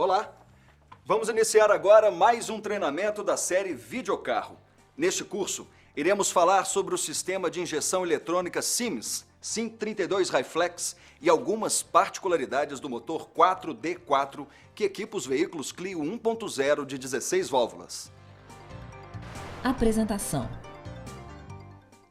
Olá! Vamos iniciar agora mais um treinamento da série Videocarro. Neste curso, iremos falar sobre o sistema de injeção eletrônica Sims, SIM32 Hi-Flex e algumas particularidades do motor 4D4 que equipa os veículos Clio 1.0 de 16 válvulas. Apresentação.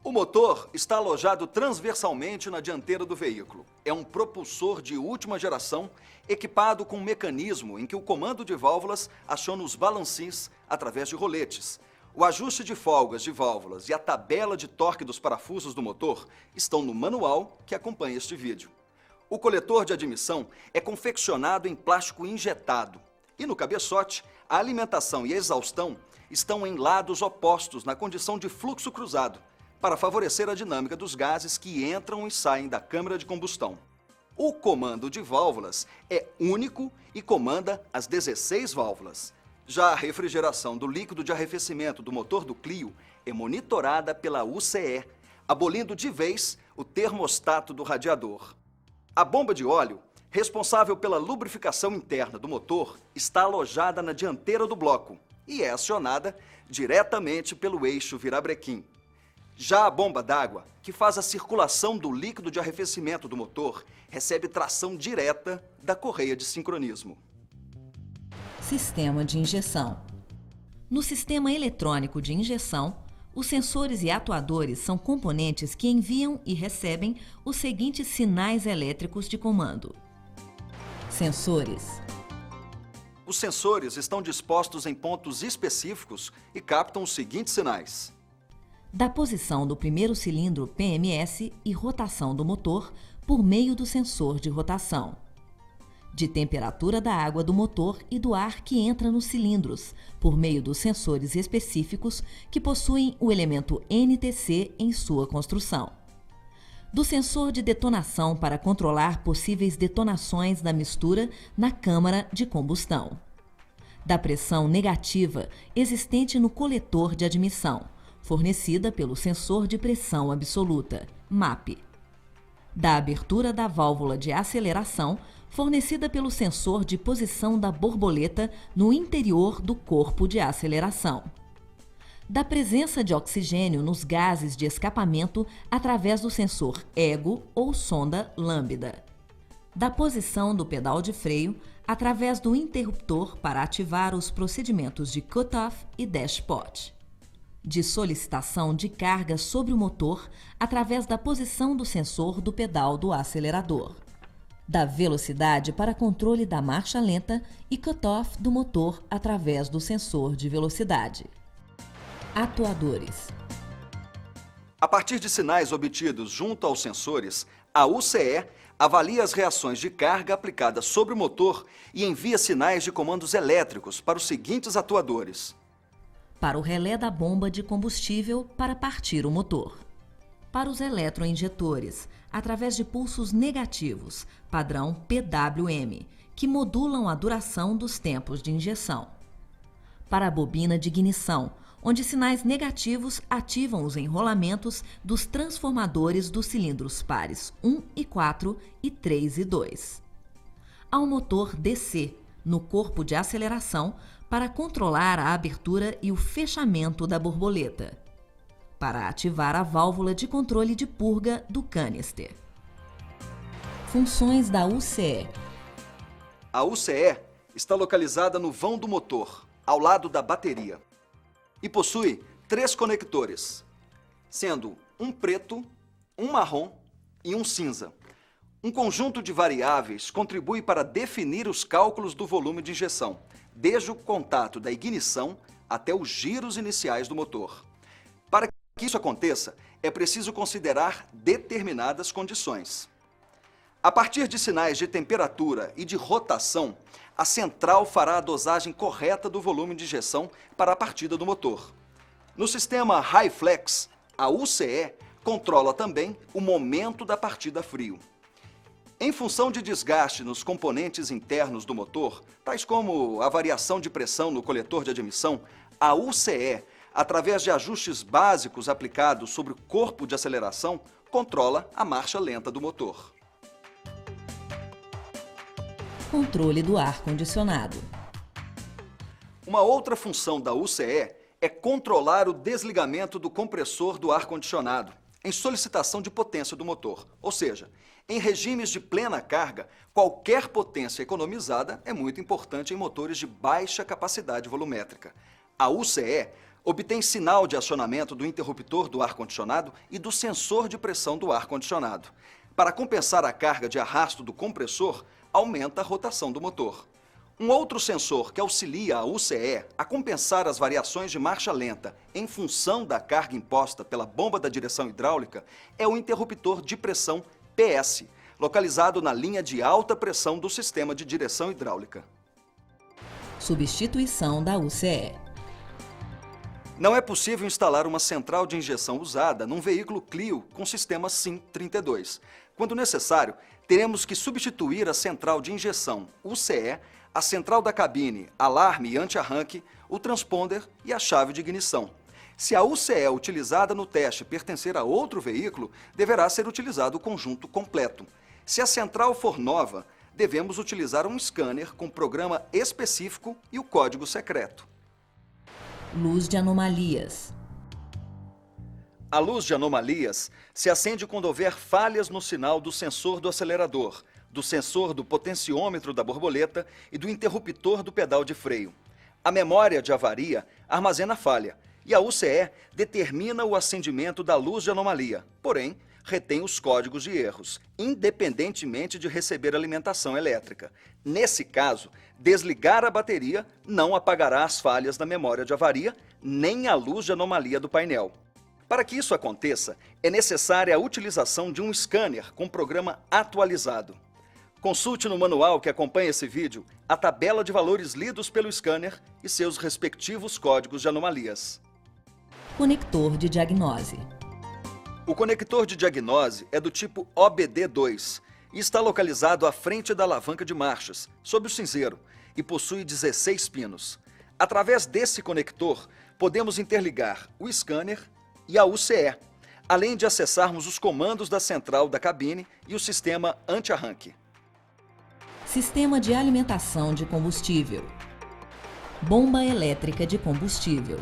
O motor está alojado transversalmente na dianteira do veículo. É um propulsor de última geração, equipado com um mecanismo em que o comando de válvulas aciona os balancis através de roletes. O ajuste de folgas de válvulas e a tabela de torque dos parafusos do motor estão no manual que acompanha este vídeo. O coletor de admissão é confeccionado em plástico injetado e no cabeçote, a alimentação e a exaustão estão em lados opostos na condição de fluxo cruzado, para favorecer a dinâmica dos gases que entram e saem da câmara de combustão. O comando de válvulas é único e comanda as 16 válvulas. Já a refrigeração do líquido de arrefecimento do motor do Clio é monitorada pela UCE, abolindo de vez o termostato do radiador. A bomba de óleo, responsável pela lubrificação interna do motor, está alojada na dianteira do bloco e é acionada diretamente pelo eixo virabrequim. Já a bomba d'água, que faz a circulação do líquido de arrefecimento do motor, recebe tração direta da correia de sincronismo. Sistema de injeção. No sistema eletrônico de injeção, os sensores e atuadores são componentes que enviam e recebem os seguintes sinais elétricos de comando. Sensores. Os sensores estão dispostos em pontos específicos e captam os seguintes sinais: Da posição do primeiro cilindro PMS e rotação do motor por meio do sensor de rotação. De temperatura da água do motor e do ar que entra nos cilindros, por meio dos sensores específicos que possuem o elemento NTC em sua construção. Do sensor de detonação para controlar possíveis detonações da mistura na câmara de combustão. Da pressão negativa existente no coletor de admissão, fornecida pelo sensor de pressão absoluta, MAP. Da abertura da válvula de aceleração, fornecida pelo sensor de posição da borboleta no interior do corpo de aceleração. Da presença de oxigênio nos gases de escapamento através do sensor EGO ou sonda lambda. Da posição do pedal de freio através do interruptor para ativar os procedimentos de cut-off e dash-pot. De solicitação de carga sobre o motor através da posição do sensor do pedal do acelerador. Da velocidade para controle da marcha lenta e cut-off do motor através do sensor de velocidade. Atuadores. A partir de sinais obtidos junto aos sensores, a UCE avalia as reações de carga aplicadas sobre o motor e envia sinais de comandos elétricos para os seguintes atuadores: para o relé da bomba de combustível para partir o motor. Para os eletroinjetores, através de pulsos negativos, padrão PWM, que modulam a duração dos tempos de injeção. Para a bobina de ignição, onde sinais negativos ativam os enrolamentos dos transformadores dos cilindros pares 1 e 4 e 3 e 2. Ao motor DC, no corpo de aceleração, para controlar a abertura e o fechamento da borboleta. Para ativar a válvula de controle de purga do canister. Funções da UCE. A UCE está localizada no vão do motor, ao lado da bateria, e possui 3 conectores, sendo um preto, um marrom e um cinza. Um conjunto de variáveis contribui para definir os cálculos do volume de injeção, desde o contato da ignição até os giros iniciais do motor. Para que isso aconteça, é preciso considerar determinadas condições. A partir de sinais de temperatura e de rotação, a central fará a dosagem correta do volume de injeção para a partida do motor. No sistema Hi-Flex, a UCE controla também o momento da partida a frio. Em função de desgaste nos componentes internos do motor, tais como a variação de pressão no coletor de admissão, a UCE, através de ajustes básicos aplicados sobre o corpo de aceleração, controla a marcha lenta do motor. controle do ar-condicionado. Uma outra função da UCE é controlar o desligamento do compressor do ar-condicionado em solicitação de potência do motor. Ou seja, em regimes de plena carga, qualquer potência economizada é muito importante em motores de baixa capacidade volumétrica. A UCE obtém sinal de acionamento do interruptor do ar-condicionado e do sensor de pressão do ar-condicionado. Para compensar a carga de arrasto do compressor, aumenta a rotação do motor. Um outro sensor que auxilia a UCE a compensar as variações de marcha lenta em função da carga imposta pela bomba da direção hidráulica é o interruptor de pressão PS, localizado na linha de alta pressão do sistema de direção hidráulica. Substituição da UCE. Não é possível instalar uma central de injeção usada num veículo Clio com sistema SIM 32. Quando necessário, teremos que substituir a central de injeção UCE, a central da cabine, alarme e anti-arranque, o transponder e a chave de ignição. Se a UCE utilizada no teste pertencer a outro veículo, deverá ser utilizado o conjunto completo. Se a central for nova, devemos utilizar um scanner com programa específico e o código secreto. Luz de anomalias. A luz de anomalias se acende quando houver falhas no sinal do sensor do acelerador, do sensor do potenciômetro da borboleta e do interruptor do pedal de freio. A memória de avaria armazena a falha e a UCE determina o acendimento da luz de anomalia, porém, retém os códigos de erros, independentemente de receber alimentação elétrica. Nesse caso, desligar a bateria não apagará as falhas da memória de avaria, nem a luz de anomalia do painel. Para que isso aconteça, é necessária a utilização de um scanner com programa atualizado. Consulte no manual que acompanha esse vídeo a tabela de valores lidos pelo scanner e seus respectivos códigos de anomalias. Conector de diagnose. O conector de diagnose é do tipo OBD2 e está localizado à frente da alavanca de marchas, sob o cinzeiro, e possui 16 pinos. Através desse conector, podemos interligar o scanner e a UCE, além de acessarmos os comandos da central da cabine e o sistema anti-arranque. Sistema de alimentação de combustível. Bomba elétrica de combustível.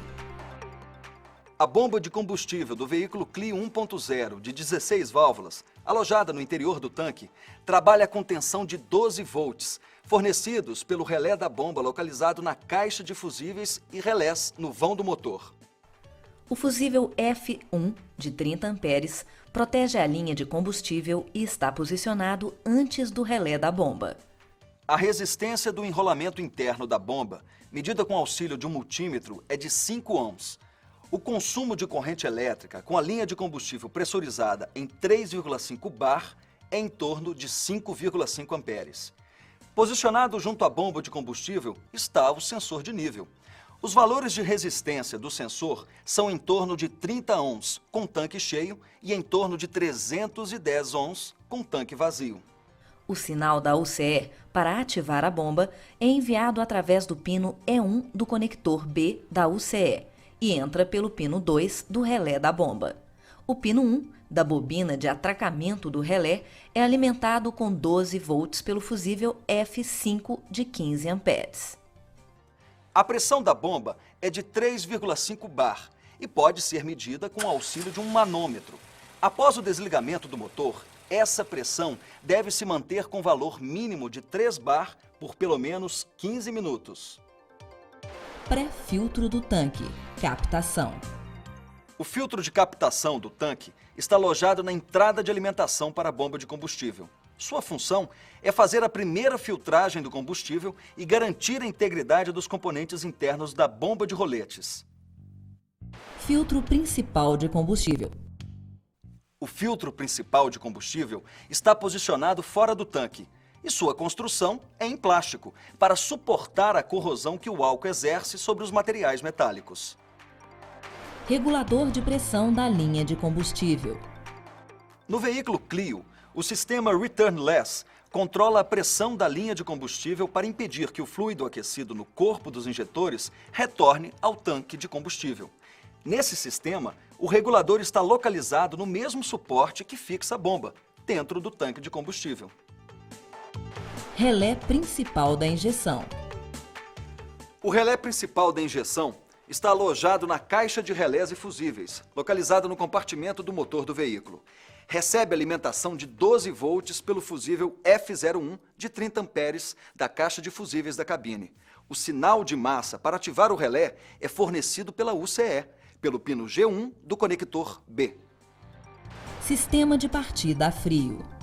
A bomba de combustível do veículo Clio 1.0 de 16 válvulas, alojada no interior do tanque, trabalha com tensão de 12 volts, fornecidos pelo relé da bomba localizado na caixa de fusíveis e relés no vão do motor. O fusível F1, de 30 amperes, protege a linha de combustível e está posicionado antes do relé da bomba. A resistência do enrolamento interno da bomba, medida com auxílio de um multímetro, é de 5 ohms. O consumo de corrente elétrica com a linha de combustível pressurizada em 3,5 bar é em torno de 5,5 amperes. Posicionado junto à bomba de combustível está o sensor de nível. Os valores de resistência do sensor são em torno de 30 ohms com tanque cheio e em torno de 310 ohms com tanque vazio. O sinal da UCE para ativar a bomba é enviado através do pino E1 do conector B da UCE e entra pelo pino 2 do relé da bomba. O pino 1 da bobina de atracamento do relé é alimentado com 12 volts pelo fusível F5 de 15 amperes. A pressão da bomba é de 3,5 bar e pode ser medida com o auxílio de um manômetro. Após o desligamento do motor, essa pressão deve se manter com valor mínimo de 3 bar por pelo menos 15 minutos. Pré-filtro do tanque. Captação. O filtro de captação do tanque está alojado na entrada de alimentação para a bomba de combustível. Sua função é fazer a primeira filtragem do combustível e garantir a integridade dos componentes internos da bomba de roletes. Filtro principal de combustível. O filtro principal de combustível está posicionado fora do tanque e sua construção é em plástico, para suportar a corrosão que o álcool exerce sobre os materiais metálicos. Regulador de pressão da linha de combustível. No veículo Clio, o sistema Returnless controla a pressão da linha de combustível para impedir que o fluido aquecido no corpo dos injetores retorne ao tanque de combustível. Nesse sistema, o regulador está localizado no mesmo suporte que fixa a bomba, dentro do tanque de combustível. Relé principal da injeção. O relé principal da injeção está alojado na caixa de relés e fusíveis, localizada no compartimento do motor do veículo. Recebe alimentação de 12 volts pelo fusível F01 de 30 amperes da caixa de fusíveis da cabine. O sinal de massa para ativar o relé é fornecido pela UCE, pelo pino G1 do conector B. Sistema de partida a frio.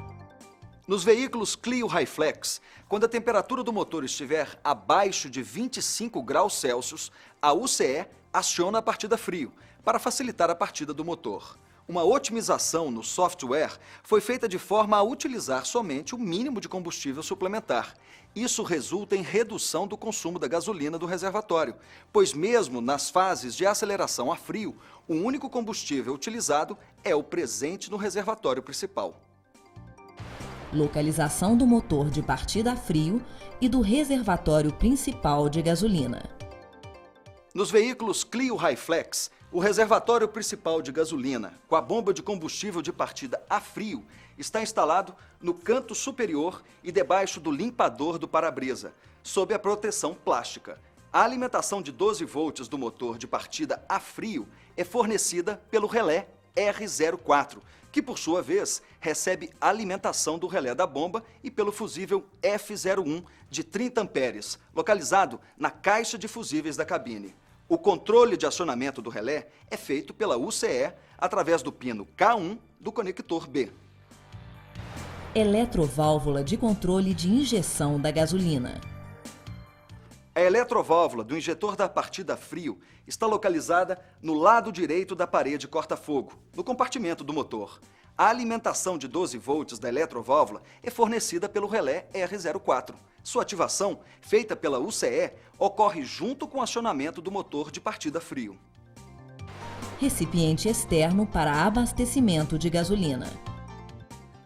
Nos veículos Clio Highflex, quando a temperatura do motor estiver abaixo de 25 graus Celsius, a UCE aciona a partida frio para facilitar a partida do motor. Uma otimização no software foi feita de forma a utilizar somente o mínimo de combustível suplementar. Isso resulta em redução do consumo da gasolina do reservatório, pois mesmo nas fases de aceleração a frio, o único combustível utilizado é o presente no reservatório principal. Localização do motor de partida a frio e do reservatório principal de gasolina. Nos veículos Clio Highflex, o reservatório principal de gasolina, com a bomba de combustível de partida a frio, está instalado no canto superior e debaixo do limpador do para-brisa, sob a proteção plástica. A alimentação de 12 volts do motor de partida a frio é fornecida pelo relé R04, que por sua vez recebe alimentação do relé da bomba e pelo fusível F01 de 30 amperes, localizado na caixa de fusíveis da cabine. O controle de acionamento do relé é feito pela UCE através do pino K1 do conector B. Eletroválvula de controle de injeção da gasolina. A eletroválvula do injetor da partida a frio está localizada no lado direito da parede corta-fogo, no compartimento do motor. A alimentação de 12 volts da eletroválvula é fornecida pelo relé R04. Sua ativação, feita pela UCE, ocorre junto com o acionamento do motor de partida frio. Recipiente externo para abastecimento de gasolina.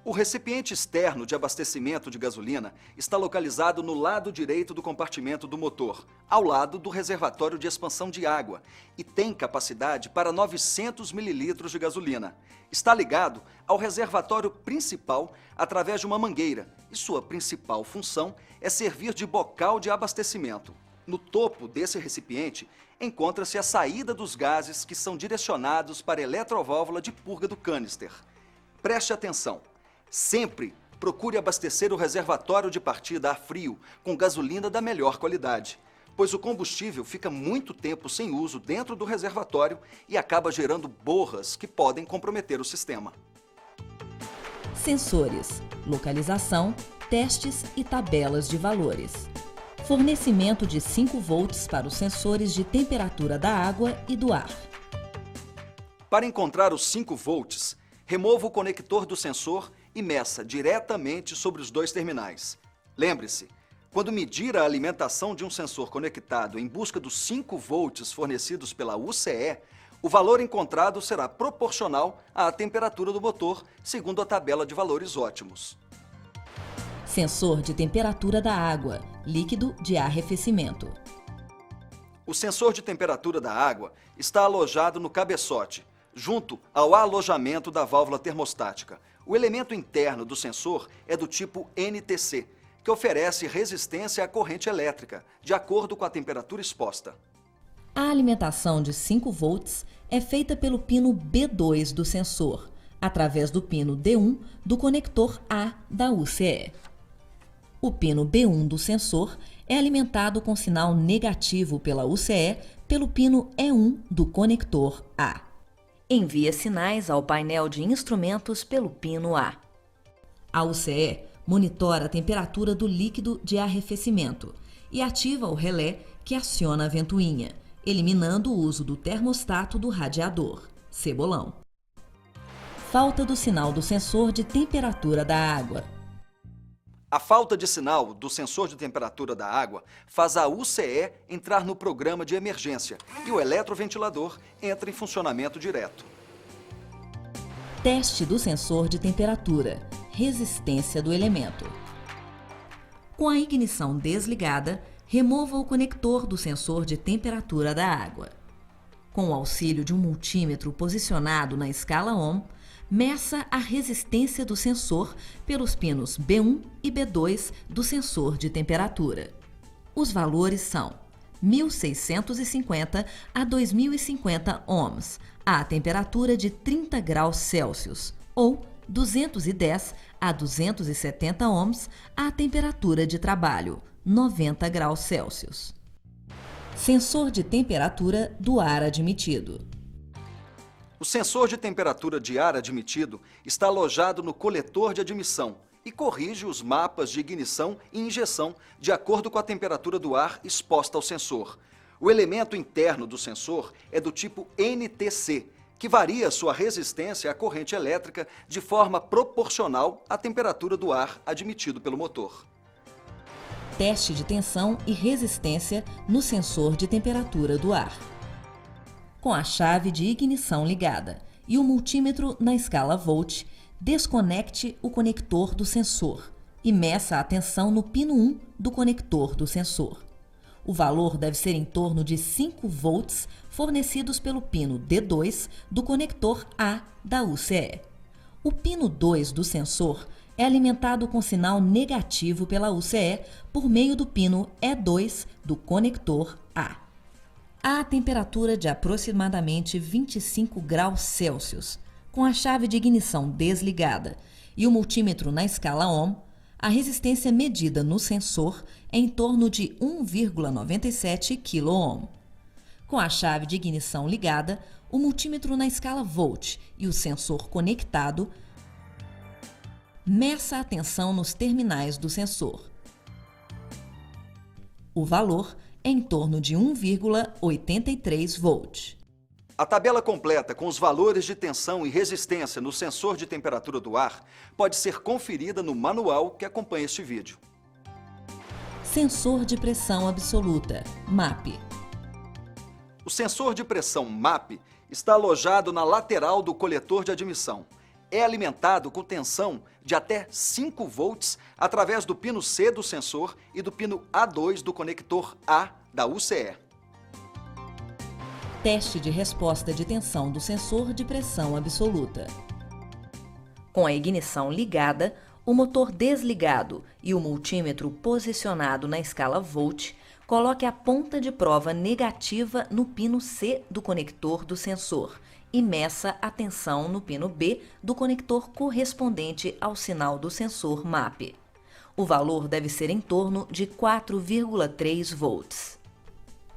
O recipiente externo de abastecimento de gasolina está localizado no lado direito do compartimento do motor, ao lado do reservatório de expansão de água, e tem capacidade para 900 ml de gasolina. Está ligado ao reservatório principal através de uma mangueira, e sua principal função é servir de bocal de abastecimento. No topo desse recipiente encontra-se a saída dos gases que são direcionados para a eletroválvula de purga do canister. Preste atenção. Sempre procure abastecer o reservatório de partida a frio com gasolina da melhor qualidade, pois o combustível fica muito tempo sem uso dentro do reservatório e acaba gerando borras que podem comprometer o sistema. Sensores, localização, testes e tabelas de valores. Fornecimento de 5 volts para os sensores de temperatura da água e do ar. Para encontrar os 5 volts, remova o conector do sensor e meça diretamente sobre os dois terminais. Lembre-se, quando medir a alimentação de um sensor conectado em busca dos 5 volts fornecidos pela UCE, o valor encontrado será proporcional à temperatura do motor, segundo a tabela de valores ótimos. Sensor de temperatura da água, líquido de arrefecimento. O sensor de temperatura da água está alojado no cabeçote, junto ao alojamento da válvula termostática. O elemento interno do sensor é do tipo NTC, que oferece resistência à corrente elétrica, de acordo com a temperatura exposta. A alimentação de 5 volts é feita pelo pino B2 do sensor, através do pino D1 do conector A da UCE. O pino B1 do sensor é alimentado com sinal negativo pela UCE pelo pino E1 do conector A. Envia sinais ao painel de instrumentos pelo pino A. A UCE monitora a temperatura do líquido de arrefecimento e ativa o relé que aciona a ventoinha, eliminando o uso do termostato do radiador, cebolão. Falta do sinal do sensor de temperatura da água. A falta de sinal do sensor de temperatura da água faz a UCE entrar no programa de emergência e o eletroventilador entra em funcionamento direto. Teste do sensor de temperatura, resistência do elemento. Com a ignição desligada, remova o conector do sensor de temperatura da água. Com o auxílio de um multímetro posicionado na escala Ohm, Meça a resistência do sensor pelos pinos B1 e B2 do sensor de temperatura. Os valores são 1.650 a 2.050 ohms, à temperatura de 30 graus Celsius, ou 210 a 270 ohms, à temperatura de trabalho, 90 graus Celsius. Sensor de temperatura do ar admitido. O sensor de temperatura de ar admitido está alojado no coletor de admissão e corrige os mapas de ignição e injeção de acordo com a temperatura do ar exposta ao sensor. O elemento interno do sensor é do tipo NTC, que varia sua resistência à corrente elétrica de forma proporcional à temperatura do ar admitido pelo motor. Teste de tensão e resistência no sensor de temperatura do ar. Com a chave de ignição ligada e o multímetro na escala volt, desconecte o conector do sensor e meça a tensão no pino 1 do conector do sensor. O valor deve ser em torno de 5 volts fornecidos pelo pino D2 do conector A da UCE. O pino 2 do sensor é alimentado com sinal negativo pela UCE por meio do pino E2 do conector A. A temperatura de aproximadamente 25 graus Celsius, com a chave de ignição desligada e o multímetro na escala ohm, a resistência medida no sensor é em torno de 1,97 kΩ. Com a chave de ignição ligada, o multímetro na escala volt e o sensor conectado, meça a tensão nos terminais do sensor. O valor é em torno de 1,83 volt. A tabela completa com os valores de tensão e resistência no sensor de temperatura do ar pode ser conferida no manual que acompanha este vídeo. Sensor de pressão absoluta, MAP. O sensor de pressão MAP está alojado na lateral do coletor de admissão. É alimentado com tensão de até 5 volts através do pino C do sensor e do pino A2 do conector A da UCE. Teste de resposta de tensão do sensor de pressão absoluta. Com a ignição ligada, o motor desligado e o multímetro posicionado na escala volt, coloque a ponta de prova negativa no pino C do conector do sensor e meça a tensão no pino B do conector correspondente ao sinal do sensor MAP. O valor deve ser em torno de 4,3 volts.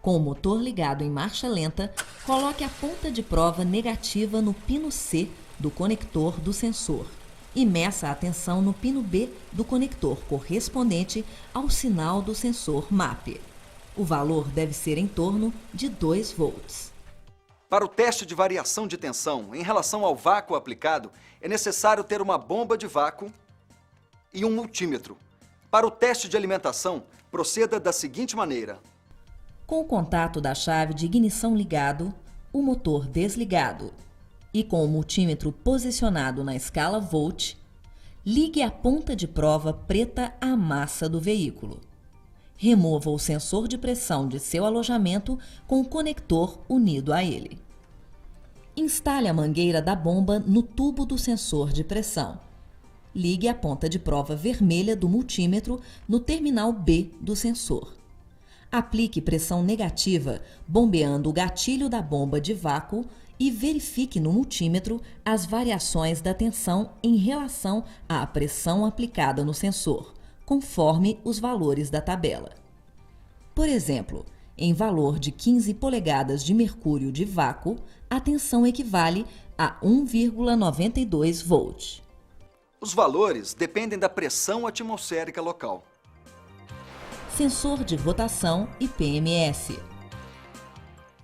Com o motor ligado em marcha lenta, coloque a ponta de prova negativa no pino C do conector do sensor e meça a tensão no pino B do conector correspondente ao sinal do sensor MAP. O valor deve ser em torno de 2 volts. Para o teste de variação de tensão em relação ao vácuo aplicado, é necessário ter uma bomba de vácuo e um multímetro. Para o teste de alimentação, proceda da seguinte maneira. Com o contato da chave de ignição ligado, o motor desligado e com o multímetro posicionado na escala volt, ligue a ponta de prova preta à massa do veículo. Remova o sensor de pressão de seu alojamento com o conector unido a ele. Instale a mangueira da bomba no tubo do sensor de pressão. Ligue a ponta de prova vermelha do multímetro no terminal B do sensor. Aplique pressão negativa, bombeando o gatilho da bomba de vácuo e verifique no multímetro as variações da tensão em relação à pressão aplicada no sensor, conforme os valores da tabela. Por exemplo, em valor de 15 polegadas de mercúrio de vácuo, a tensão equivale a 1,92 volt. Os valores dependem da pressão atmosférica local. Sensor de rotação e PMS.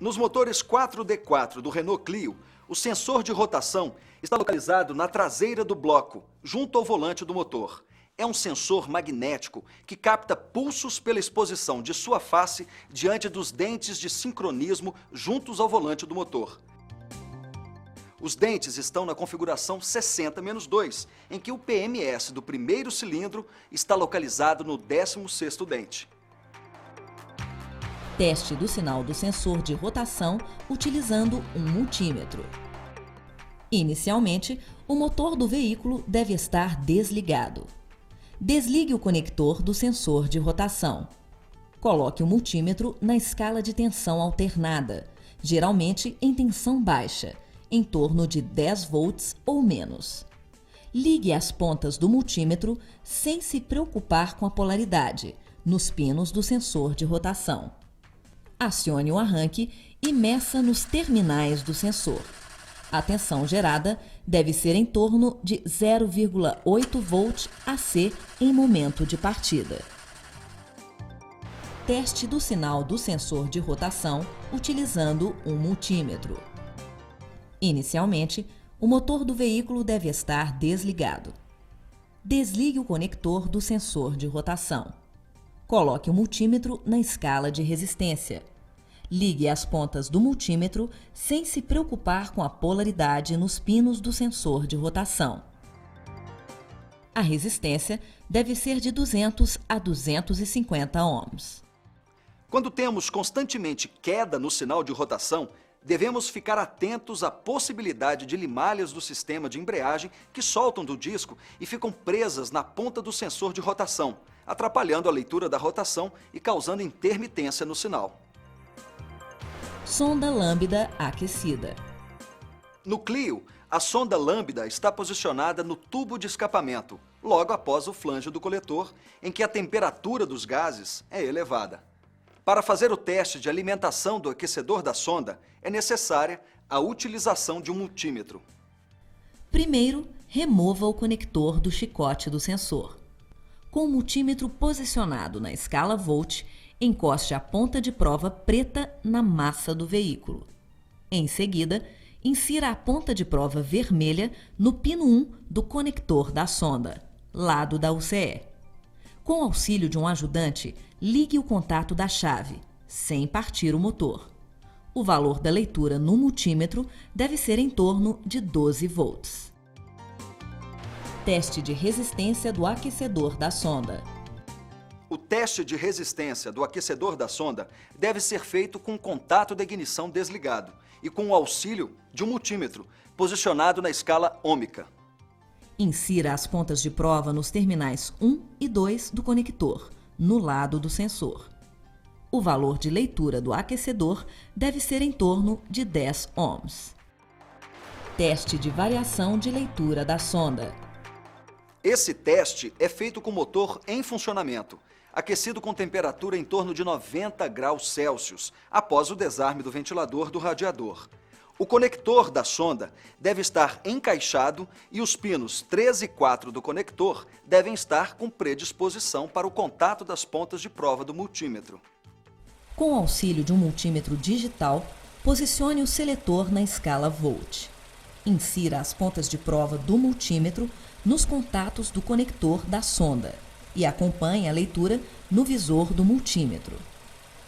Nos motores 4D4 do Renault Clio, o sensor de rotação está localizado na traseira do bloco, junto ao volante do motor. É um sensor magnético que capta pulsos pela exposição de sua face diante dos dentes de sincronismo juntos ao volante do motor. Os dentes estão na configuração 60-2, em que o PMS do primeiro cilindro está localizado no 16º dente. Teste do sinal do sensor de rotação utilizando um multímetro. Inicialmente, o motor do veículo deve estar desligado. Desligue o conector do sensor de rotação. Coloque o multímetro na escala de tensão alternada, geralmente em tensão baixa, em torno de 10 volts ou menos. Ligue as pontas do multímetro sem se preocupar com a polaridade, nos pinos do sensor de rotação. Acione o arranque e meça nos terminais do sensor. A tensão gerada deve ser em torno de 0,8 volt AC em momento de partida. Teste do sinal do sensor de rotação utilizando um multímetro. Inicialmente, o motor do veículo deve estar desligado. Desligue o conector do sensor de rotação. Coloque o multímetro na escala de resistência. Ligue as pontas do multímetro sem se preocupar com a polaridade nos pinos do sensor de rotação. A resistência deve ser de 200 a 250 ohms. Quando temos constantemente queda no sinal de rotação, devemos ficar atentos à possibilidade de limalhas do sistema de embreagem que soltam do disco e ficam presas na ponta do sensor de rotação, atrapalhando a leitura da rotação e causando intermitência no sinal. Sonda lambda aquecida. No Clio, a sonda lambda está posicionada no tubo de escapamento, logo após o flange do coletor, em que a temperatura dos gases é elevada. Para fazer o teste de alimentação do aquecedor da sonda, é necessária a utilização de um multímetro. Primeiro, remova o conector do chicote do sensor. Com o multímetro posicionado na escala volt, encoste a ponta de prova preta na massa do veículo. Em seguida, insira a ponta de prova vermelha no pino 1 do conector da sonda, lado da UCE. Com auxílio de um ajudante, ligue o contato da chave, sem partir o motor. O valor da leitura no multímetro deve ser em torno de 12 volts. Teste de resistência do aquecedor da sonda. O teste de resistência do aquecedor da sonda deve ser feito com o contato da ignição desligado e com o auxílio de um multímetro posicionado na escala ômica. Insira as pontas de prova nos terminais 1 e 2 do conector, no lado do sensor. O valor de leitura do aquecedor deve ser em torno de 10 ohms. Teste de variação de leitura da sonda. Esse teste é feito com o motor em funcionamento, aquecido com temperatura em torno de 90 graus Celsius, após o desarme do ventilador do radiador. O conector da sonda deve estar encaixado e os pinos 3 e 4 do conector devem estar com predisposição para o contato das pontas de prova do multímetro. Com o auxílio de um multímetro digital, posicione o seletor na escala volt. Insira as pontas de prova do multímetro nos contatos do conector da sonda e acompanhe a leitura no visor do multímetro.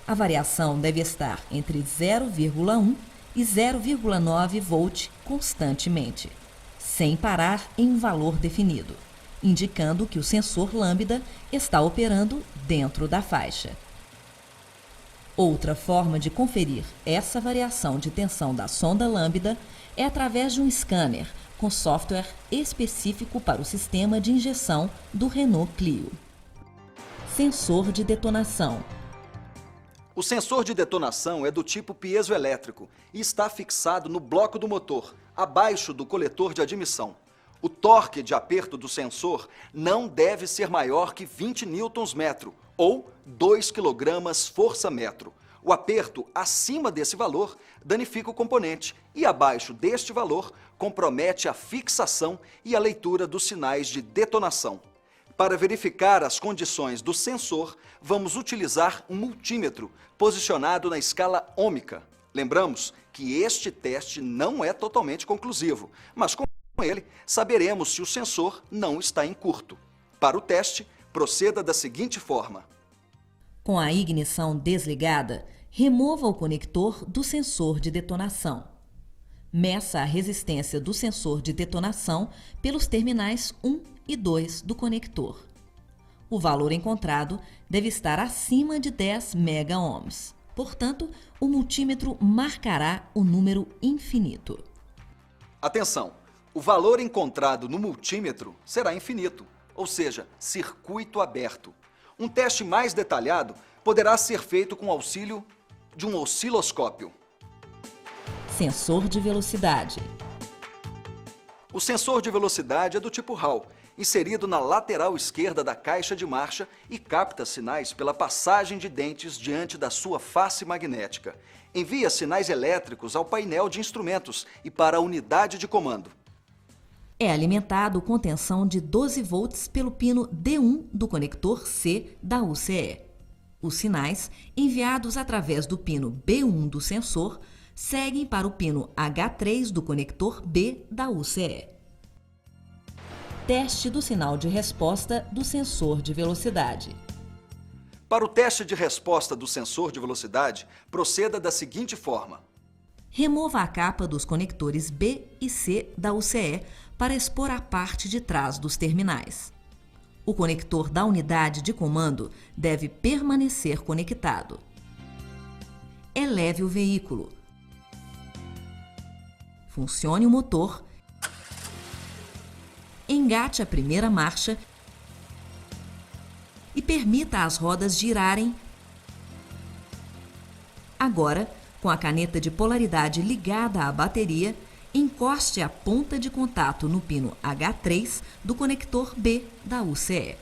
A variação deve estar entre 0,1 e 0,9 volt constantemente, sem parar em um valor definido, indicando que o sensor lambda está operando dentro da faixa. Outra forma de conferir essa variação de tensão da sonda lambda é através de um scanner com software específico para o sistema de injeção do Renault Clio. Sensor de detonação. O sensor de detonação é do tipo piezoelétrico e está fixado no bloco do motor, abaixo do coletor de admissão. O torque de aperto do sensor não deve ser maior que 20 Nm ou 2 kg força-metro. O aperto acima desse valor danifica o componente e abaixo deste valor compromete a fixação e a leitura dos sinais de detonação. Para verificar as condições do sensor, vamos utilizar um multímetro posicionado na escala ômica. Lembramos que este teste não é totalmente conclusivo, mas com ele saberemos se o sensor não está em curto. Para o teste, proceda da seguinte forma. Com a ignição desligada, remova o conector do sensor de detonação. Meça a resistência do sensor de detonação pelos terminais 1 e 2 do conector. O valor encontrado deve estar acima de 10 megaohms. Portanto, o multímetro marcará o número infinito. Atenção! O valor encontrado no multímetro será infinito, ou seja, circuito aberto. Um teste mais detalhado poderá ser feito com o auxílio de um osciloscópio. Sensor de velocidade. O sensor de velocidade é do tipo Hall, inserido na lateral esquerda da caixa de marcha e capta sinais pela passagem de dentes diante da sua face magnética. Envia sinais elétricos ao painel de instrumentos e para a unidade de comando. É alimentado com tensão de 12 volts pelo pino D1 do conector C da UCE. Os sinais, enviados através do pino B1 do sensor, seguem para o pino H3 do conector B da UCE. Teste do sinal de resposta do sensor de velocidade. Para o teste de resposta do sensor de velocidade, proceda da seguinte forma. Remova a capa dos conectores B e C da UCE para expor a parte de trás dos terminais. O conector da unidade de comando deve permanecer conectado. Eleve o veículo. Funcione o motor. Engate a primeira marcha e permita as rodas girarem. Agora, com a caneta de polaridade ligada à bateria, encoste a ponta de contato no pino H3 do conector B da UCE.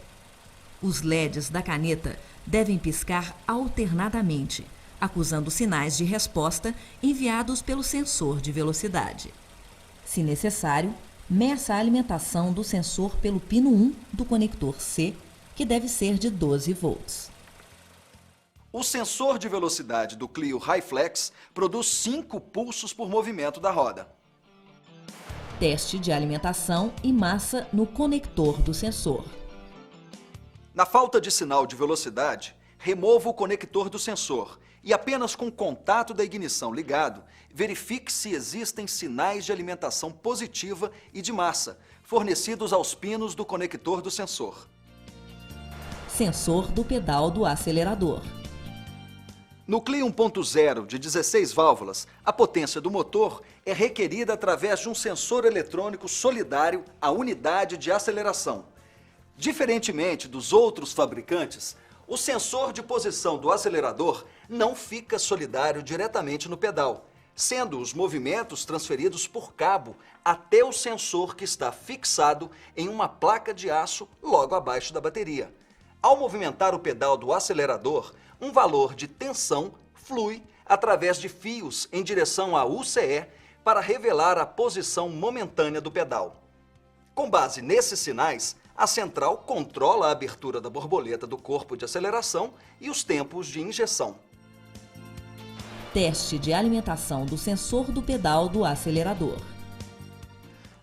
Os LEDs da caneta devem piscar alternadamente, acusando sinais de resposta enviados pelo sensor de velocidade. Se necessário, meça a alimentação do sensor pelo pino 1 do conector C, que deve ser de 12 volts. O sensor de velocidade do Clio Hi-Flex produz 5 pulsos por movimento da roda. Teste de alimentação e massa no conector do sensor. Na falta de sinal de velocidade, remova o conector do sensor e apenas com o contato da ignição ligado, verifique se existem sinais de alimentação positiva e de massa, fornecidos aos pinos do conector do sensor. Sensor do pedal do acelerador. No Clio 1.0 de 16 válvulas, a potência do motor é requerida através de um sensor eletrônico solidário à unidade de aceleração. Diferentemente dos outros fabricantes, o sensor de posição do acelerador não fica solidário diretamente no pedal, sendo os movimentos transferidos por cabo até o sensor que está fixado em uma placa de aço logo abaixo da bateria. Ao movimentar o pedal do acelerador, um valor de tensão flui através de fios em direção à UCE para revelar a posição momentânea do pedal. Com base nesses sinais, a central controla a abertura da borboleta do corpo de aceleração e os tempos de injeção. Teste de alimentação do sensor do pedal do acelerador.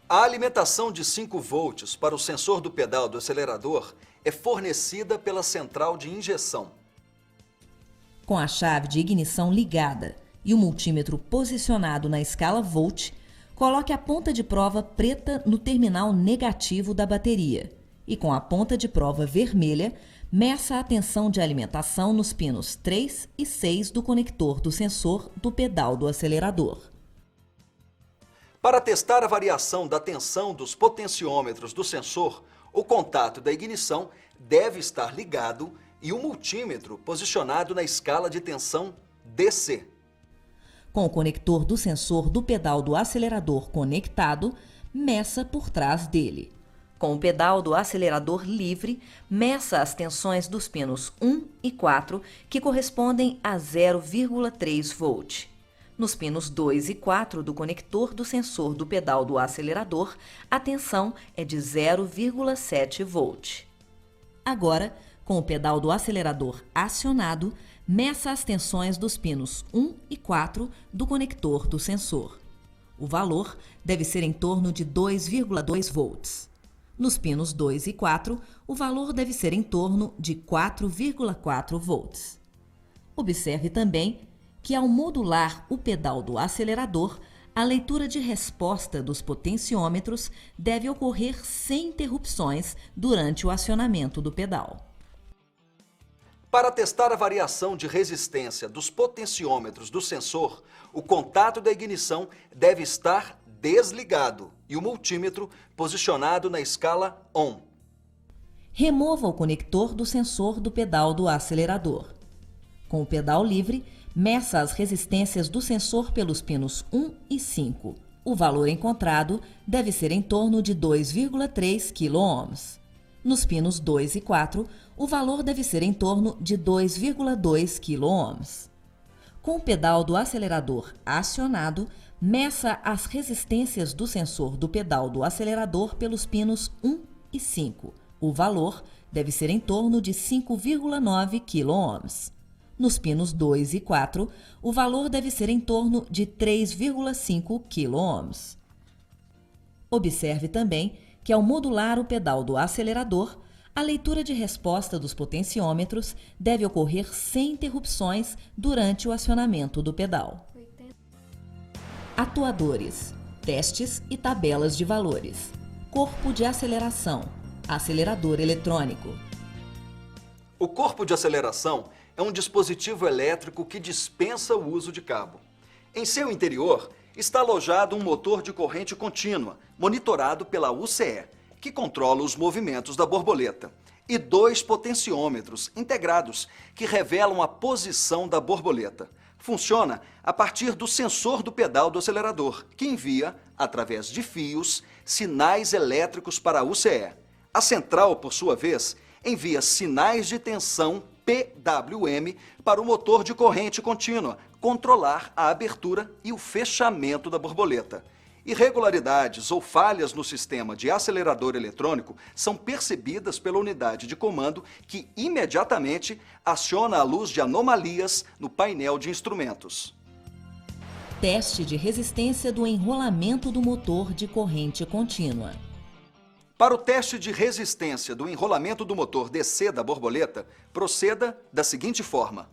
A alimentação de 5 volts para o sensor do pedal do acelerador é fornecida pela central de injeção. Com a chave de ignição ligada e o multímetro posicionado na escala volt, coloque a ponta de prova preta no terminal negativo da bateria e com a ponta de prova vermelha, meça a tensão de alimentação nos pinos 3 e 6 do conector do sensor do pedal do acelerador. Para testar a variação da tensão dos potenciômetros do sensor, o contato da ignição deve estar ligado e o multímetro posicionado na escala de tensão DC. Com o conector do sensor do pedal do acelerador conectado, meça por trás dele. Com o pedal do acelerador livre, meça as tensões dos pinos 1 e 4, que correspondem a 0,3 volt. Nos pinos 2 e 4 do conector do sensor do pedal do acelerador, a tensão é de 0,7 volt. Agora, com o pedal do acelerador acionado, meça as tensões dos pinos 1 e 4 do conector do sensor. O valor deve ser em torno de 2,2 volts. Nos pinos 2 e 4, o valor deve ser em torno de 4,4 volts. Observe também que, ao modular o pedal do acelerador, a leitura de resposta dos potenciômetros deve ocorrer sem interrupções durante o acionamento do pedal. Para testar a variação de resistência dos potenciômetros do sensor, o contato da ignição deve estar desligado e o multímetro posicionado na escala ON. Remova o conector do sensor do pedal do acelerador. Com o pedal livre, meça as resistências do sensor pelos pinos 1 e 5. O valor encontrado deve ser em torno de 2,3 kΩ. Nos pinos 2 e 4, o valor deve ser em torno de 2,2 kΩ. Com o pedal do acelerador acionado, meça as resistências do sensor do pedal do acelerador pelos pinos 1 e 5. O valor deve ser em torno de 5,9 kΩ. Nos pinos 2 e 4, o valor deve ser em torno de 3,5 kΩ. Observe também que, ao modular o pedal do acelerador, a leitura de resposta dos potenciômetros deve ocorrer sem interrupções durante o acionamento do pedal. Atuadores, testes e tabelas de valores. Corpo de aceleração, acelerador eletrônico. O corpo de aceleração é um dispositivo elétrico que dispensa o uso de cabo. Em seu interior está alojado um motor de corrente contínua, monitorado pela UCE, que controla os movimentos da borboleta, e 2 potenciômetros integrados que revelam a posição da borboleta. Funciona a partir do sensor do pedal do acelerador, que envia, através de fios, sinais elétricos para a UCE. A central, por sua vez, envia sinais de tensão PWM para o motor de corrente contínua, controlar a abertura e o fechamento da borboleta. Irregularidades ou falhas no sistema de acelerador eletrônico são percebidas pela unidade de comando, que imediatamente aciona a luz de anomalias no painel de instrumentos. Teste de resistência do enrolamento do motor de corrente contínua. Para o teste de resistência do enrolamento do motor DC da borboleta, proceda da seguinte forma.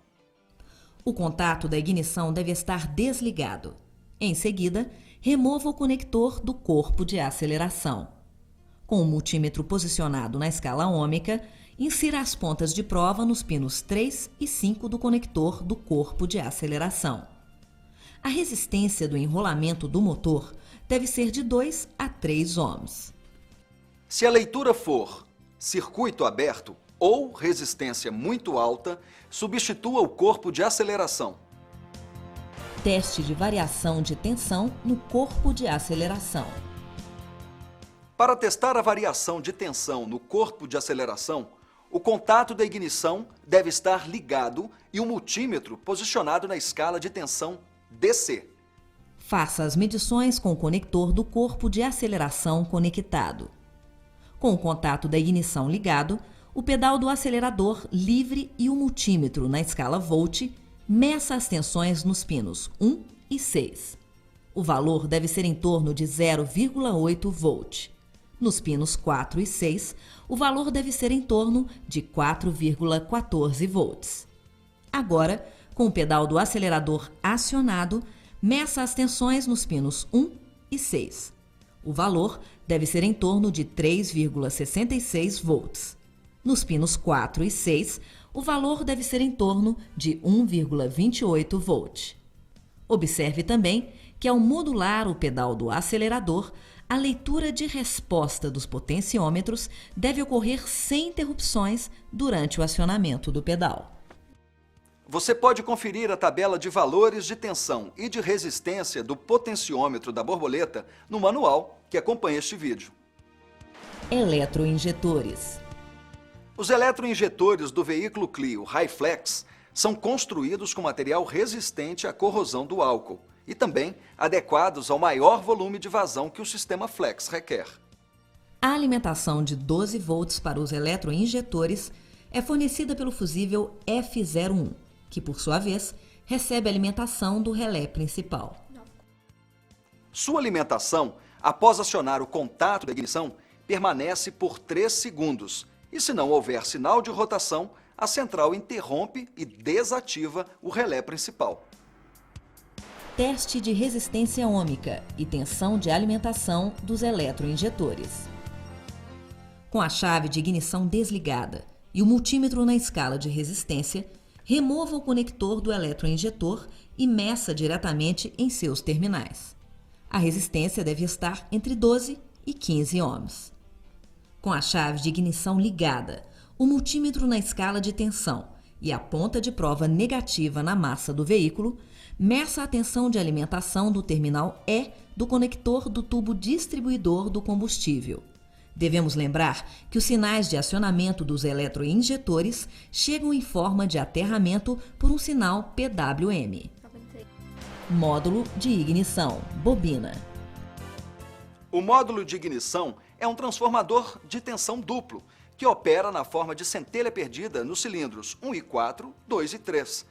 O contato da ignição deve estar desligado. Em seguida, remova o conector do corpo de aceleração. Com o multímetro posicionado na escala ômica, insira as pontas de prova nos pinos 3 e 5 do conector do corpo de aceleração. A resistência do enrolamento do motor deve ser de 2 a 3 ohms. Se a leitura for circuito aberto ou resistência muito alta, substitua o corpo de aceleração. Teste de variação de tensão no corpo de aceleração. Para testar a variação de tensão no corpo de aceleração, o contato da ignição deve estar ligado e o multímetro posicionado na escala de tensão DC. Faça as medições com o conector do corpo de aceleração conectado. Com o contato da ignição ligado, o pedal do acelerador livre e o multímetro na escala Volt, meça as tensões nos pinos 1 e 6. O valor deve ser em torno de 0,8 volt. Nos pinos 4 e 6, o valor deve ser em torno de 4,14 volts. Agora, com o pedal do acelerador acionado, meça as tensões nos pinos 1 e 6. O valor deve ser em torno de 3,66 volts. Nos pinos 4 e 6, o valor deve ser em torno de 1,28 volt. Observe também que, ao modular o pedal do acelerador, a leitura de resposta dos potenciômetros deve ocorrer sem interrupções durante o acionamento do pedal. Você pode conferir a tabela de valores de tensão e de resistência do potenciômetro da borboleta no manual que acompanha este vídeo. Eletroinjetores. Os eletroinjetores do veículo Clio Hi-Flex são construídos com material resistente à corrosão do álcool e também adequados ao maior volume de vazão que o sistema Flex requer. A alimentação de 12 volts para os eletroinjetores é fornecida pelo fusível F01, que, por sua vez, recebe alimentação do relé principal. Sua alimentação, após acionar o contato da ignição, permanece por 3 segundos e, se não houver sinal de rotação, a central interrompe e desativa o relé principal. Teste de resistência ômica e tensão de alimentação dos eletroinjetores. Com a chave de ignição desligada e o multímetro na escala de resistência, remova o conector do eletroinjetor e meça diretamente em seus terminais. A resistência deve estar entre 12 e 15 ohms. Com a chave de ignição ligada, o multímetro na escala de tensão e a ponta de prova negativa na massa do veículo, meça a tensão de alimentação do terminal E do conector do tubo distribuidor do combustível. Devemos lembrar que os sinais de acionamento dos eletroinjetores chegam em forma de aterramento por um sinal PWM. Módulo de ignição, bobina. O módulo de ignição é um transformador de tensão duplo, que opera na forma de centelha perdida nos cilindros 1 e 4, 2 e 3.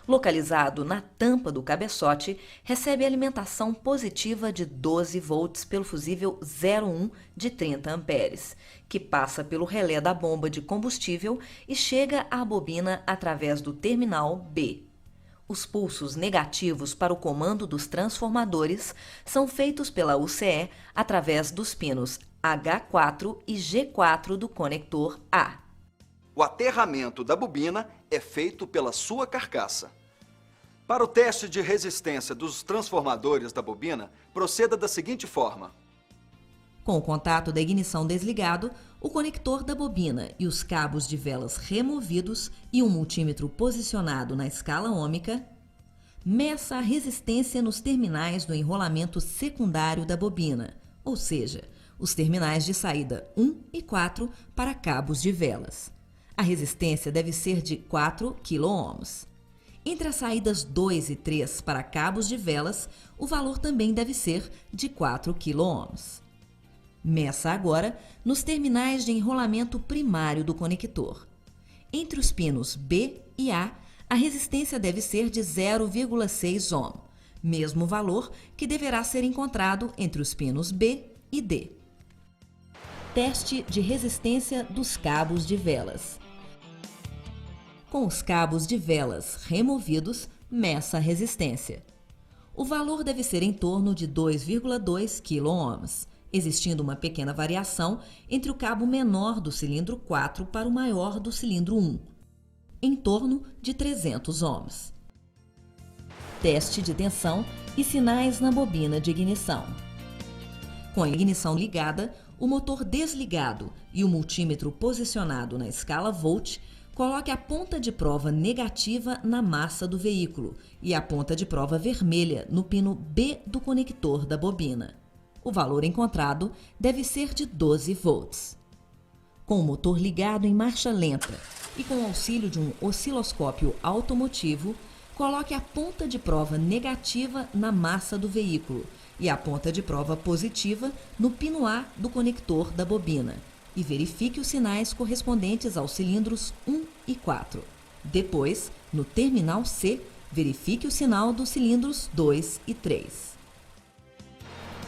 Localizado na tampa do cabeçote, recebe alimentação positiva de 12 volts pelo fusível 01 de 30 amperes, que passa pelo relé da bomba de combustível e chega à bobina através do terminal B. Os pulsos negativos para o comando dos transformadores são feitos pela UCE através dos pinos H4 e G4 do conector A. O aterramento da bobina é feito pela sua carcaça. Para o teste de resistência dos transformadores da bobina, proceda da seguinte forma. Com o contato da ignição desligado, o conector da bobina e os cabos de velas removidos e um multímetro posicionado na escala ômica, meça a resistência nos terminais do enrolamento secundário da bobina, ou seja, os terminais de saída 1 e 4 para cabos de velas. A resistência deve ser de 4 kΩ. Entre as saídas 2 e 3 para cabos de velas, o valor também deve ser de 4 kΩ. Meça agora nos terminais de enrolamento primário do conector. Entre os pinos B e A, a resistência deve ser de 0,6 ohm, mesmo valor que deverá ser encontrado entre os pinos B e D. Teste de resistência dos cabos de velas. Com os cabos de velas removidos, meça a resistência. O valor deve ser em torno de 2,2 kΩ, existindo uma pequena variação entre o cabo menor do cilindro 4 para o maior do cilindro 1, em torno de 300 ohms. Teste de tensão e sinais na bobina de ignição. Com a ignição ligada, o motor desligado e o multímetro posicionado na escala volt, coloque a ponta de prova negativa na massa do veículo e a ponta de prova vermelha no pino B do conector da bobina. O valor encontrado deve ser de 12 volts. Com o motor ligado em marcha lenta e com o auxílio de um osciloscópio automotivo, coloque a ponta de prova negativa na massa do veículo e a ponta de prova positiva no pino A do conector da bobina e verifique os sinais correspondentes aos cilindros 1 e 4. Depois, no terminal C, verifique o sinal dos cilindros 2 e 3.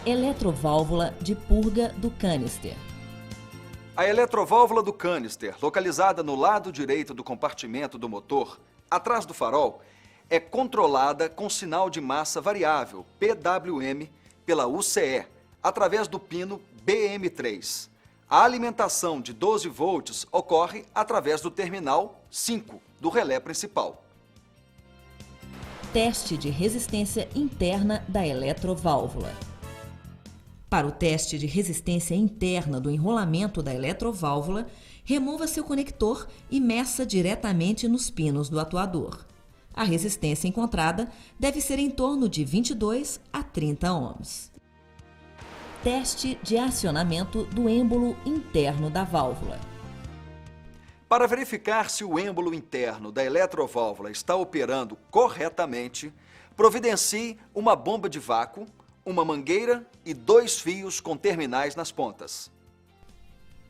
Eletroválvula de purga do canister. A eletroválvula do canister, localizada no lado direito do compartimento do motor, atrás do farol, é controlada com sinal de massa variável, PWM, pela UCE, através do pino BM3. A alimentação de 12 volts ocorre através do terminal 5 do relé principal. Teste de resistência interna da eletroválvula. Para o teste de resistência interna do enrolamento da eletroválvula, remova seu conector e meça diretamente nos pinos do atuador. A resistência encontrada deve ser em torno de 22 a 30 ohms. Teste de acionamento do êmbolo interno da válvula. Para verificar se o êmbolo interno da eletroválvula está operando corretamente, providencie uma bomba de vácuo, uma mangueira e 2 fios com terminais nas pontas.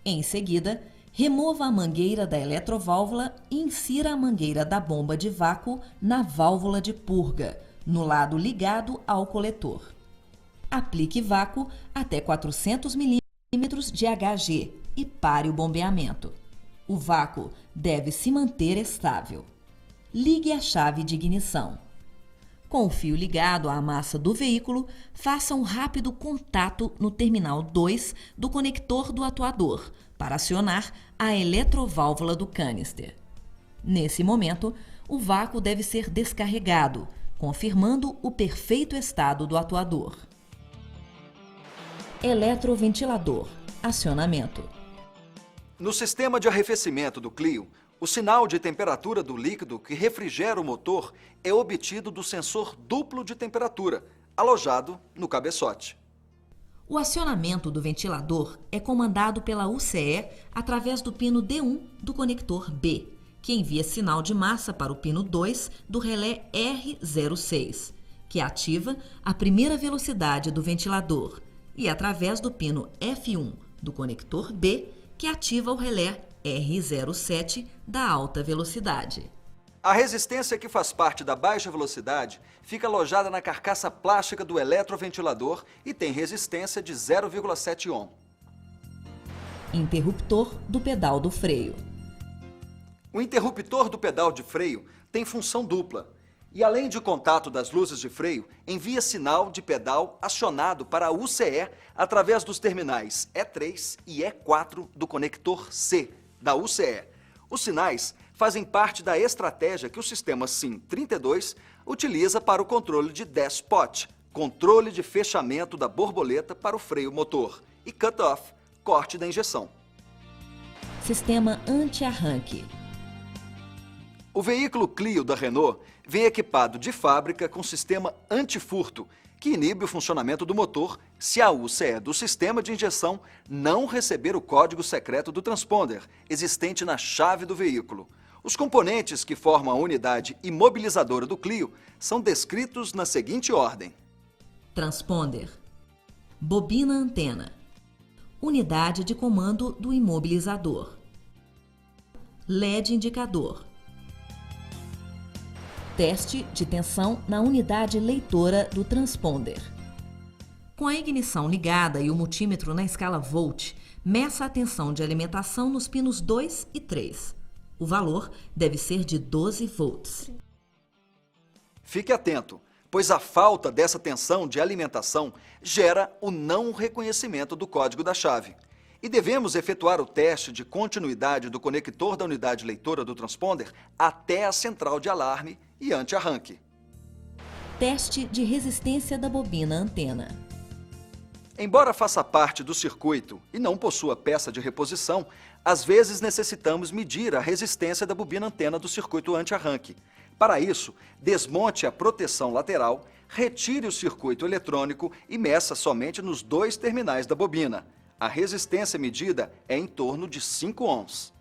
Em seguida, remova a mangueira da eletroválvula e insira a mangueira da bomba de vácuo na válvula de purga, no lado ligado ao coletor. Aplique vácuo até 400 mm de Hg e pare o bombeamento. O vácuo deve se manter estável. Ligue a chave de ignição. Com o fio ligado à massa do veículo, faça um rápido contato no terminal 2 do conector do atuador para acionar a eletroválvula do canister. Nesse momento, o vácuo deve ser descarregado, confirmando o perfeito estado do atuador. Eletroventilador. Acionamento. No sistema de arrefecimento do Clio, o sinal de temperatura do líquido que refrigera o motor é obtido do sensor duplo de temperatura, alojado no cabeçote. O acionamento do ventilador é comandado pela UCE através do pino D1 do conector B, que envia sinal de massa para o pino 2 do relé R06, que ativa a primeira velocidade do ventilador, e através do pino F1 do conector B, que ativa o relé R07 da alta velocidade. A resistência que faz parte da baixa velocidade fica alojada na carcaça plástica do eletroventilador e tem resistência de 0,7 ohm. Interruptor do pedal do freio. O interruptor do pedal de freio tem função dupla e, além de contato das luzes de freio, envia sinal de pedal acionado para a UCE através dos terminais E3 e E4 do conector C da UCE. Os sinais fazem parte da estratégia que o sistema SIM32 utiliza para o controle de DES-POT, controle de fechamento da borboleta para o freio motor, e cut-off, corte da injeção. Sistema anti-arranque. O veículo Clio da Renault vem equipado de fábrica com sistema anti-furto, que inibe o funcionamento do motor se a UCE do sistema de injeção não receber o código secreto do transponder existente na chave do veículo. Os componentes que formam a unidade imobilizadora do Clio são descritos na seguinte ordem: Transponder. Bobina antena. Unidade de comando do imobilizador. LED indicador. Teste de tensão na unidade leitora do transponder. Com a ignição ligada e o multímetro na escala volt, meça a tensão de alimentação nos pinos 2 e 3. O valor deve ser de 12 volts. Fique atento, pois a falta dessa tensão de alimentação gera o não reconhecimento do código da chave. E devemos efetuar o teste de continuidade do conector da unidade leitora do transponder até a central de alarme e anti-arranque. Teste de resistência da bobina antena. Embora faça parte do circuito e não possua peça de reposição, às vezes necessitamos medir a resistência da bobina antena do circuito anti-arranque. Para isso, desmonte a proteção lateral, retire o circuito eletrônico e meça somente nos 2 terminais da bobina. A resistência medida é em torno de 5 ohms.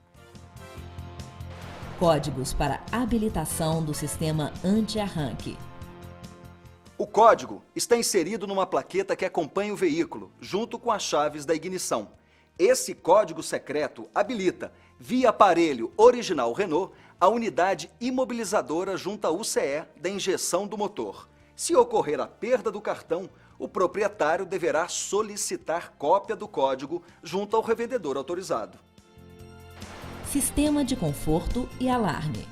Códigos para habilitação do sistema anti-arranque. O código está inserido numa plaqueta que acompanha o veículo, junto com as chaves da ignição. Esse código secreto habilita, via aparelho original Renault, a unidade imobilizadora junto à UCE da injeção do motor. Se ocorrer a perda do cartão, o proprietário deverá solicitar cópia do código junto ao revendedor autorizado. Sistema de conforto e alarme.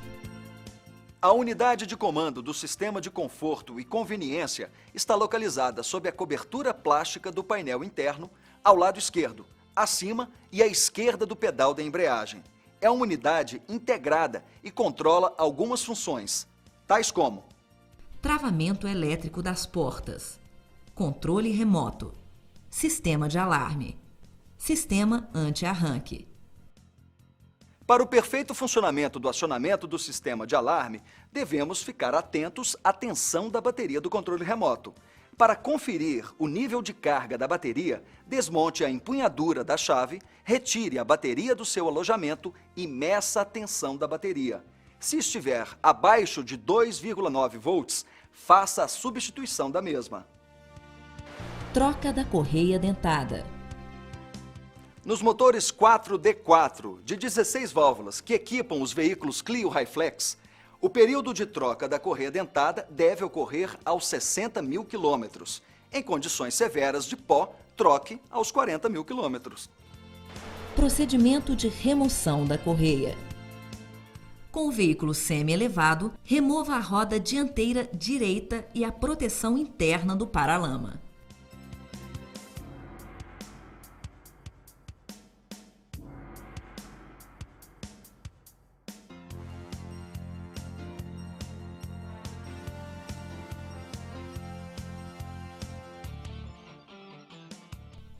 A unidade de comando do sistema de conforto e conveniência está localizada sob a cobertura plástica do painel interno, ao lado esquerdo, acima e à esquerda do pedal da embreagem. É uma unidade integrada e controla algumas funções, tais como travamento elétrico das portas, controle remoto, sistema de alarme, sistema anti-arranque. Para o perfeito funcionamento do acionamento do sistema de alarme, devemos ficar atentos à tensão da bateria do controle remoto. Para conferir o nível de carga da bateria, desmonte a empunhadura da chave, retire a bateria do seu alojamento e meça a tensão da bateria. Se estiver abaixo de 2,9 volts, faça a substituição da mesma. Troca da correia dentada. Nos motores 4D4 de 16 válvulas que equipam os veículos Clio Hi-Flex, o período de troca da correia dentada deve ocorrer aos 60 mil quilômetros. Em condições severas de pó, troque aos 40 mil quilômetros. Procedimento de remoção da correia. Com o veículo semi-elevado, remova a roda dianteira direita e a proteção interna do paralama.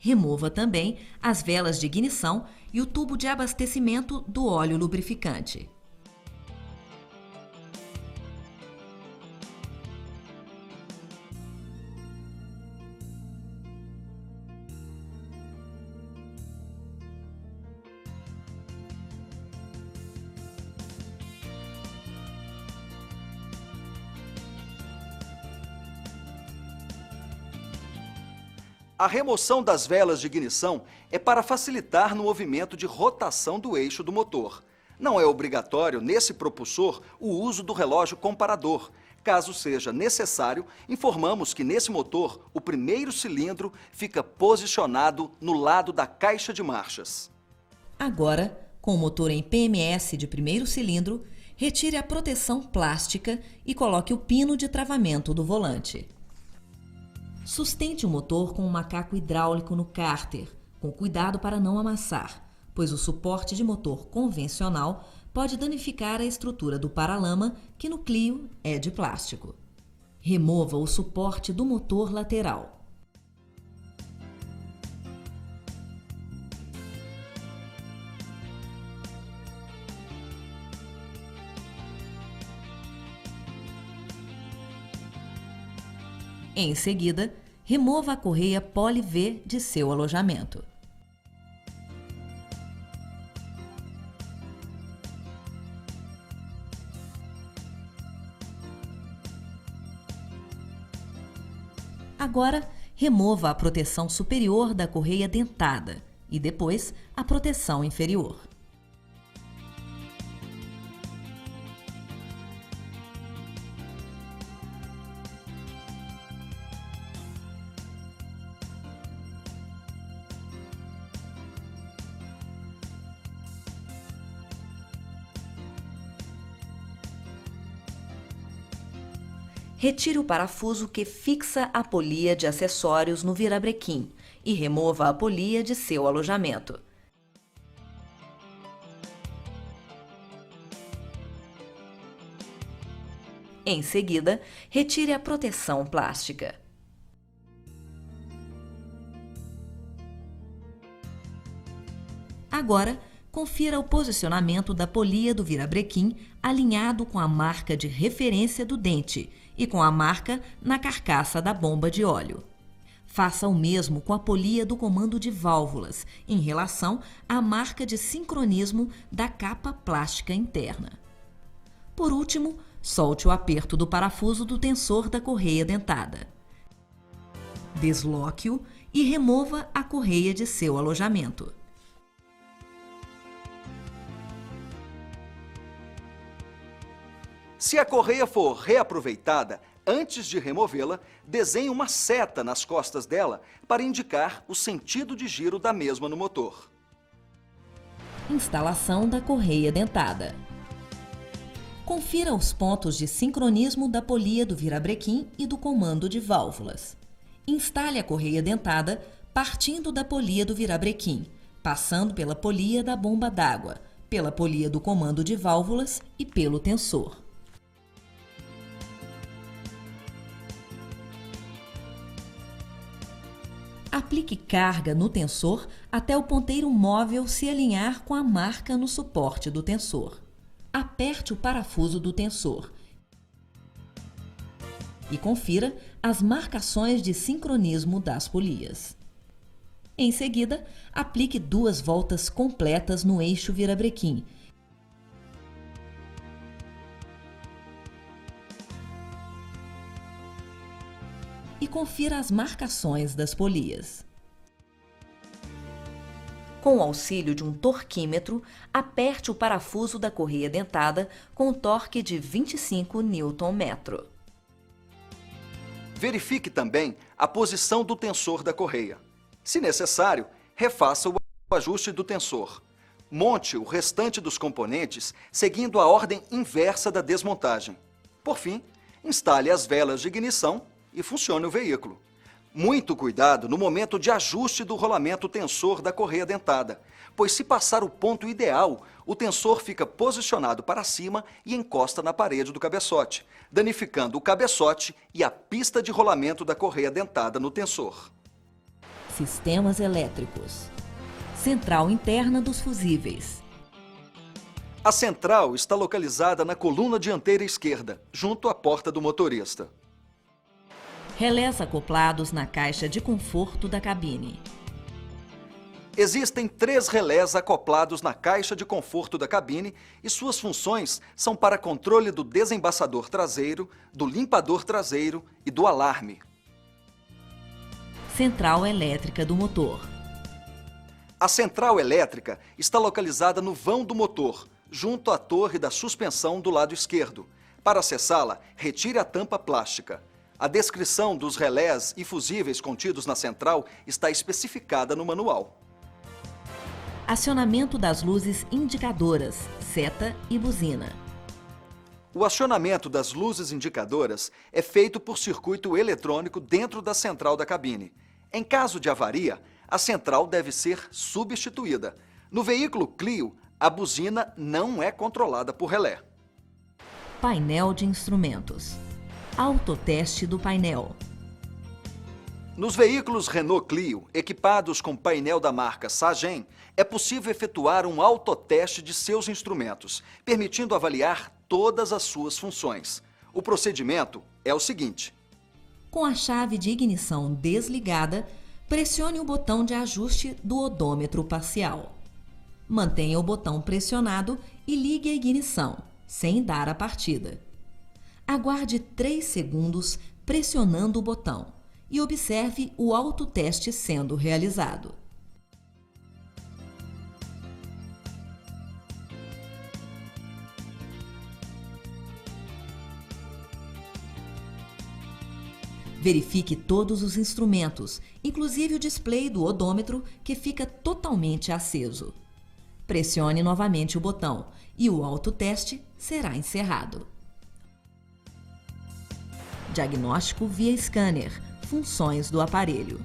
Remova também as velas de ignição e o tubo de abastecimento do óleo lubrificante. A remoção das velas de ignição é para facilitar no movimento de rotação do eixo do motor. Não é obrigatório, nesse propulsor, o uso do relógio comparador. Caso seja necessário, informamos que nesse motor, o primeiro cilindro fica posicionado no lado da caixa de marchas. Agora, com o motor em PMS de primeiro cilindro, retire a proteção plástica e coloque o pino de travamento do volante. Sustente o motor com um macaco hidráulico no cárter, com cuidado para não amassar, pois o suporte de motor convencional pode danificar a estrutura do paralama, que no Clio é de plástico. Remova o suporte do motor lateral. Em seguida, remova a correia Poly-V de seu alojamento. Agora, remova a proteção superior da correia dentada e depois a proteção inferior. Retire o parafuso que fixa a polia de acessórios no virabrequim e remova a polia de seu alojamento. Em seguida, retire a proteção plástica. Agora, confira o posicionamento da polia do virabrequim alinhado com a marca de referência do dente e com a marca na carcaça da bomba de óleo. Faça o mesmo com a polia do comando de válvulas, em relação à marca de sincronismo da capa plástica interna. Por último, solte o aperto do parafuso do tensor da correia dentada. Desloque-o e remova a correia de seu alojamento. Se a correia for reaproveitada, antes de removê-la, desenhe uma seta nas costas dela para indicar o sentido de giro da mesma no motor. Instalação da correia dentada. Confira os pontos de sincronismo da polia do virabrequim e do comando de válvulas. Instale a correia dentada partindo da polia do virabrequim, passando pela polia da bomba d'água, pela polia do comando de válvulas e pelo tensor. Aplique carga no tensor até o ponteiro móvel se alinhar com a marca no suporte do tensor. Aperte o parafuso do tensor e confira as marcações de sincronismo das polias. Em seguida, aplique 2 voltas completas no eixo virabrequim e confira as marcações das polias. Com o auxílio de um torquímetro, aperte o parafuso da correia dentada com torque de 25 Nm. Verifique também a posição do tensor da correia. Se necessário, refaça o ajuste do tensor. Monte o restante dos componentes seguindo a ordem inversa da desmontagem. Por fim, instale as velas de ignição e funcione o veículo. Muito cuidado no momento de ajuste do rolamento tensor da correia dentada, pois se passar o ponto ideal, o tensor fica posicionado para cima e encosta na parede do cabeçote, danificando o cabeçote e a pista de rolamento da correia dentada no tensor. Sistemas elétricos. Central interna dos fusíveis. A central está localizada na coluna dianteira esquerda, junto à porta do motorista. Relés acoplados na caixa de conforto da cabine. Existem 3 relés acoplados na caixa de conforto da cabine e suas funções são para controle do desembaçador traseiro, do limpador traseiro e do alarme. Central elétrica do motor. A central elétrica está localizada no vão do motor, junto à torre da suspensão do lado esquerdo. Para acessá-la, retire a tampa plástica. A descrição dos relés e fusíveis contidos na central está especificada no manual. Acionamento das luzes indicadoras, seta e buzina. O acionamento das luzes indicadoras é feito por circuito eletrônico dentro da central da cabine. Em caso de avaria, a central deve ser substituída. No veículo Clio, a buzina não é controlada por relé. Painel de instrumentos. Autoteste do painel. Nos veículos Renault Clio, equipados com painel da marca Sagen, é possível efetuar um autoteste de seus instrumentos, permitindo avaliar todas as suas funções. O procedimento é o seguinte: com a chave de ignição desligada, pressione o botão de ajuste do odômetro parcial. Mantenha o botão pressionado e ligue a ignição, sem dar a partida. Aguarde 3 segundos pressionando o botão e observe o autoteste sendo realizado. Verifique todos os instrumentos, inclusive o display do odômetro, que fica totalmente aceso. Pressione novamente o botão e o autoteste será encerrado. Diagnóstico via scanner. Funções do aparelho.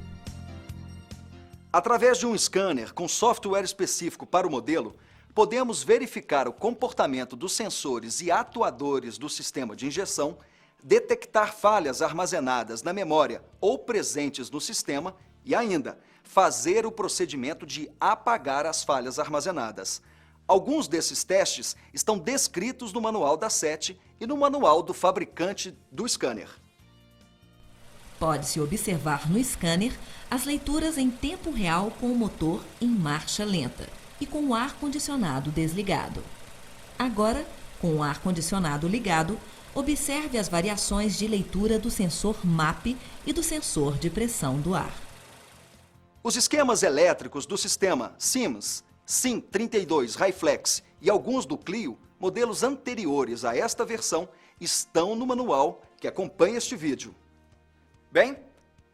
Através de um scanner com software específico para o modelo, podemos verificar o comportamento dos sensores e atuadores do sistema de injeção, detectar falhas armazenadas na memória ou presentes no sistema e ainda fazer o procedimento de apagar as falhas armazenadas. Alguns desses testes estão descritos no manual da SET e no manual do fabricante do scanner. Pode-se observar no scanner as leituras em tempo real com o motor em marcha lenta e com o ar-condicionado desligado. Agora, com o ar-condicionado ligado, observe as variações de leitura do sensor MAP e do sensor de pressão do ar. Os esquemas elétricos do sistema Sims, SIM32 Highflex e alguns do Clio, modelos anteriores a esta versão, estão no manual que acompanha este vídeo. Bem,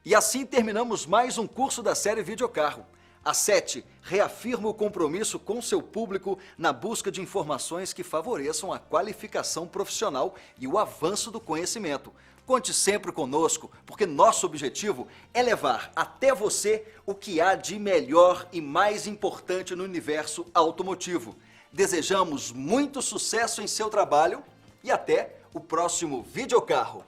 e assim terminamos mais um curso da série Videocarro. A SET reafirma o compromisso com seu público na busca de informações que favoreçam a qualificação profissional e o avanço do conhecimento. Conte sempre conosco, porque nosso objetivo é levar até você o que há de melhor e mais importante no universo automotivo. Desejamos muito sucesso em seu trabalho e até o próximo Videocarro.